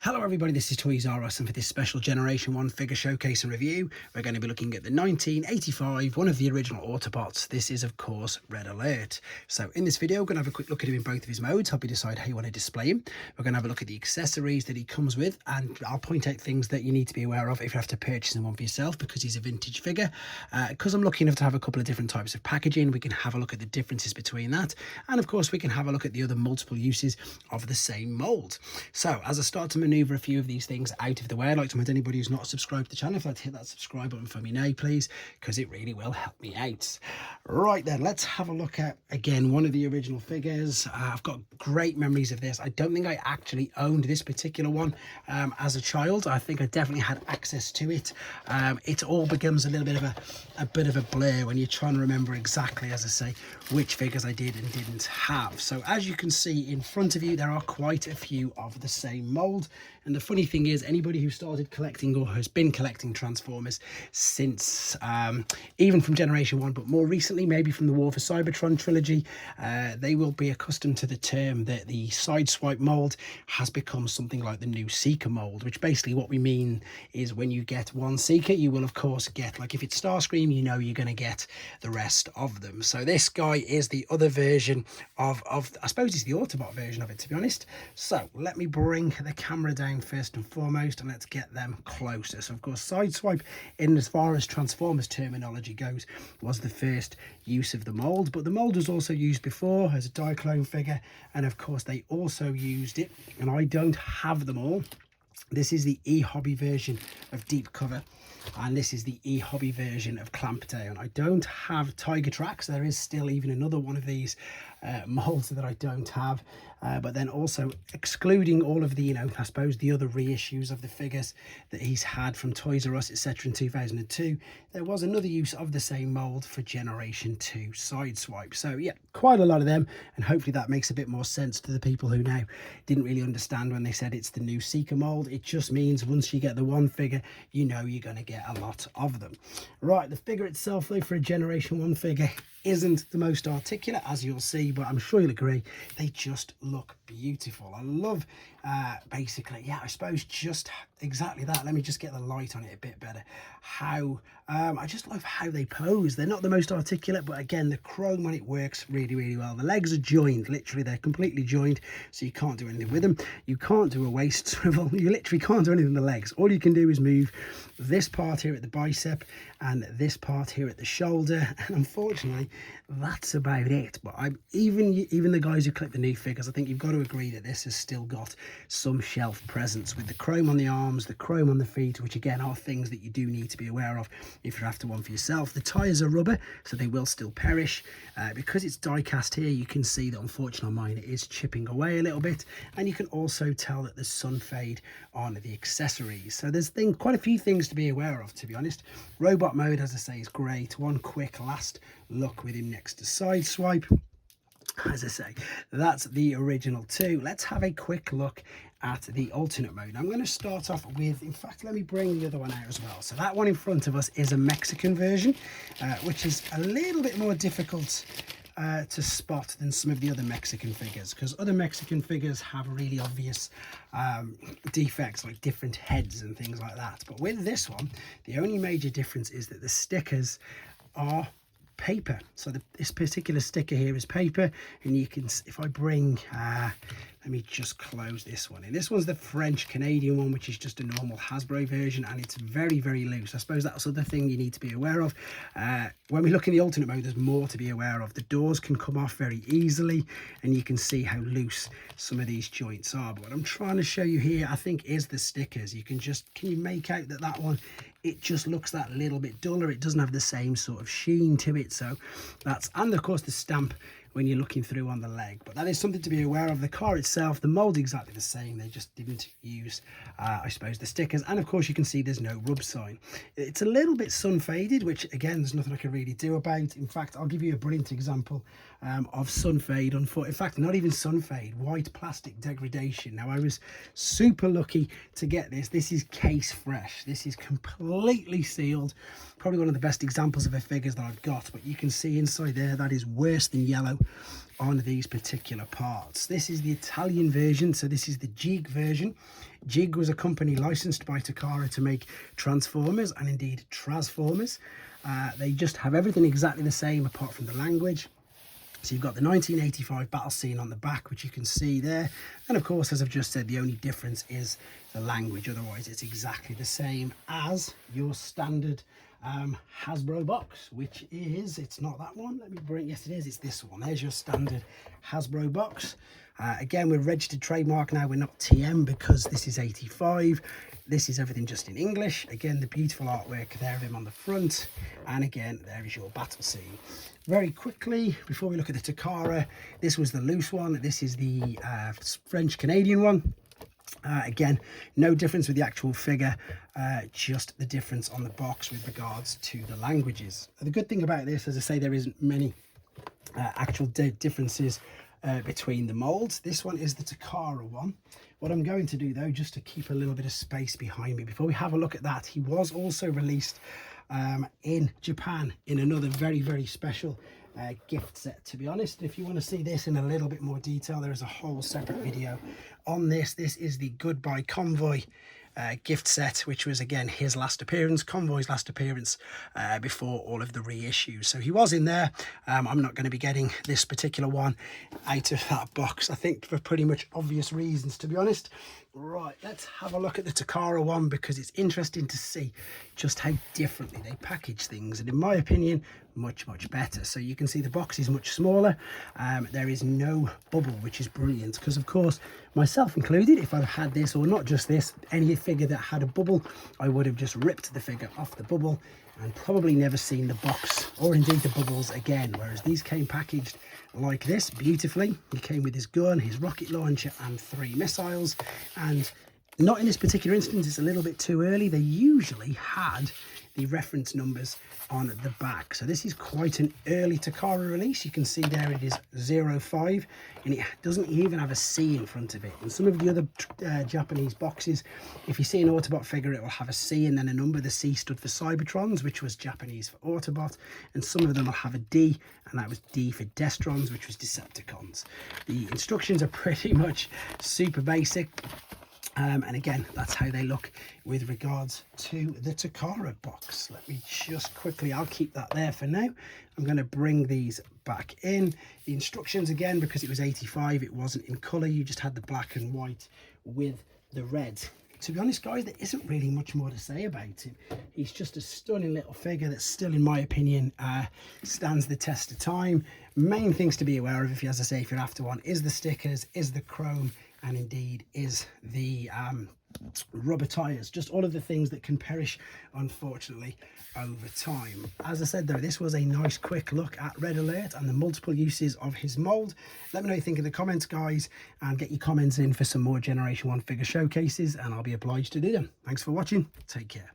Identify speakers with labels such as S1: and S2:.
S1: Hello everybody, this is Toys R Us, and for this special Generation 1 figure showcase and review, we're going to be looking at the 1985, one of the original Autobots. This is, of course, Red Alert. So in this video, we're going to have a quick look at him in both of his modes, help you decide how you want to display him. We're going to have a look at the accessories that he comes with, and I'll point out things that you need to be aware of if you have to purchase one for yourself, because he's a vintage figure. Because I'm lucky enough to have a couple of different types of packaging, we can have a look at the differences between that, and of course we can have a look at the other multiple uses of the same mould. So as I start to maneuver a few of these things out of the way, I'd like to remind anybody who's not subscribed to the channel, if I'd hit that subscribe button for me now, please, because it really will help me out. Right then, let's have a look at, again, one of the original figures. I've got great memories of this. I don't think I actually owned this particular one as a child. I think I definitely had access to it. It all becomes a little bit of a blur when you're trying to remember exactly, as I say, which figures I did and didn't have. So as you can see in front of you, there are quite a few of the same mold. And the funny thing is, anybody who started collecting or has been collecting Transformers since even from Generation 1, but more recently, maybe from the War for Cybertron trilogy, they will be accustomed to the term that the Sideswipe mold has become something like the new Seeker mold, which basically what we mean is when you get one Seeker, you will of course get, like if it's Starscream, you know you're going to get the rest of them. So this guy is the other version of I suppose it's the Autobot version of it, to be honest. So let me bring the camera down first and foremost, and let's get them closer. So of course, Sideswipe, in as far as Transformers terminology goes, was the first use of the mold, but the mold was also used before as a Diaclone figure, and of course they also used it, and I don't have them all. This is the e-hobby version of Deep Cover, and this is the e-hobby version of Clampdown. I don't have Tiger Tracks. There is still even another one of these molds that I don't have, but then also excluding all of the, you know, I suppose the other reissues of the figures that he's had from Toys R Us, etc. in 2002, there was another use of the same mold for Generation 2 Sideswipe. So yeah, quite a lot of them, and hopefully that makes a bit more sense to the people who now didn't really understand when they said it's the new Seeker mold. It just means once you get the one figure, you know you're going to get a lot of them. Right, the figure itself, though, for a Generation 1 figure, isn't the most articulate, as you'll see, but I'm sure you'll agree, they just look beautiful. I love basically, yeah, I suppose just exactly that. Let me just get the light on it a bit better. How I just love how they pose. They're not the most articulate, but again, the chrome when it works really well. The legs are joined, literally they're completely joined, so you can't do anything with them. You can't do a waist swivel, you literally can't do anything with the legs. All you can do is move this part here at the bicep and this part here at the shoulder, and unfortunately that's about it. But even the guys who collect the new figures, I think you've got to agree that this has still got some shelf presence, with the chrome on the arms, the chrome on the feet, which again are things that you do need to be aware of if you're after one for yourself. The tyres are rubber, so they will still perish. Because it's die cast here, you can see that unfortunately on mine it is chipping away a little bit, and you can also tell that there's sun fade on the accessories. So there's quite a few things to be aware of, to be honest. Robot mode, as I say, is great. One quick last look with him next to Sideswipe. As I say, that's the original two. Let's have a quick look at the alternate mode. I'm going to start off with, in fact, let me bring the other one out as well. So that one in front of us is a Mexican version, which is a little bit more difficult to spot than some of the other Mexican figures, because other Mexican figures have really obvious defects, like different heads and things like that. But with this one, the only major difference is that the stickers are paper. So this particular sticker here is paper, and you can, if I bring let me just close this one in. This one's the French Canadian one, which is just a normal Hasbro version, and it's very loose. I suppose that's the other thing you need to be aware of. When we look in the alternate mode, there's more to be aware of. The doors can come off very easily, and you can see how loose some of these joints are. But what I'm trying to show you here, I think, is the stickers. Can you make out that one, it just looks that little bit duller. It doesn't have the same sort of sheen to it. So that's, and of course the stamp when you're looking through on the leg. But that is something to be aware of. The car itself, the mold exactly the same, they just didn't use I suppose the stickers, and of course you can see there's no rub sign. It's a little bit sun faded, which again there's nothing I can really do about. In fact, I'll give you a brilliant example of sun fade on foot. In fact, not even sun fade, white plastic degradation. Now I was super lucky to get this. This is case fresh. This is completely sealed. Probably one of the best examples of a figures that I've got, but you can see inside there that is worse than yellow on these particular parts. This is the Italian version, so this is the Jig version. Jig was a company licensed by Takara to make Transformers and indeed Transformers. They just have everything exactly the same apart from the language. So you've got the 1985 battle scene on the back, which you can see there. And of course, as I've just said, the only difference is the language. Otherwise, it's exactly the same as your standard Hasbro box, which is, it's not that one. Let me bring, yes it is, it's this one. There's your standard Hasbro box. Again, we're registered trademark now. We're not TM because this is 85. This is everything just in English. Again, the beautiful artwork there of him on the front. And again, there is your battle scene. Very quickly, before we look at the Takara, this was the loose one. This is the French-Canadian one. Again, no difference with the actual figure, just the difference on the box with regards to the languages. The good thing about this, as I say, there isn't many actual differences between the molds. This one is the Takara one. What I'm going to do though, just to keep a little bit of space behind me, before we have a look at that, he was also released in Japan in another very, very special gift set. To be honest, if you want to see this in a little bit more detail, there is a whole separate video on this. This is the Goodbye Convoy gift set, which was again his last appearance, Convoy's last appearance before all of the reissues. So he was in there. I'm not going to be getting this particular one out of that box, I think, for pretty much obvious reasons, to be honest. Right, let's have a look at the Takara one, because it's interesting to see just how differently they package things, and in my opinion, much better. So you can see the box is much smaller. There is no bubble, which is brilliant, because of course, myself included, if I've had this, or not just this, any figure that had a bubble, I would have just ripped the figure off the bubble and probably never seen the box or indeed the bubbles again. Whereas these came packaged like this beautifully. He came with his gun, his rocket launcher and 3 missiles. And not in this particular instance, it's a little bit too early. They usually had the reference numbers on the back. So this is quite an early Takara release. You can see there it is 05, and it doesn't even have a C in front of it. And some of the other Japanese boxes, if you see an Autobot figure, it will have a C and then a number. The C stood for Cybertrons, which was Japanese for Autobot, and some of them will have a D, and that was D for Destrons, which was Decepticons. The instructions are pretty much super basic. And again, that's how they look with regards to the Takara box. Let me just quickly, I'll keep that there for now. I'm going to bring these back in. The instructions, again, because it was 85, it wasn't in colour. You just had the black and white with the red. To be honest, guys, there isn't really much more to say about him. He's just a stunning little figure that still, in my opinion, stands the test of time. Main things to be aware of, as I say, if you're after one, is the stickers, is the chrome, and indeed is the rubber tires. Just all of the things that can perish, unfortunately, over time. As I said though, this was a nice quick look at Red Alert and the multiple uses of his mold. Let me know what you think in the comments, guys, and get your comments in for some more Generation 1 figure showcases, and I'll be obliged to do them. Thanks for watching. Take care.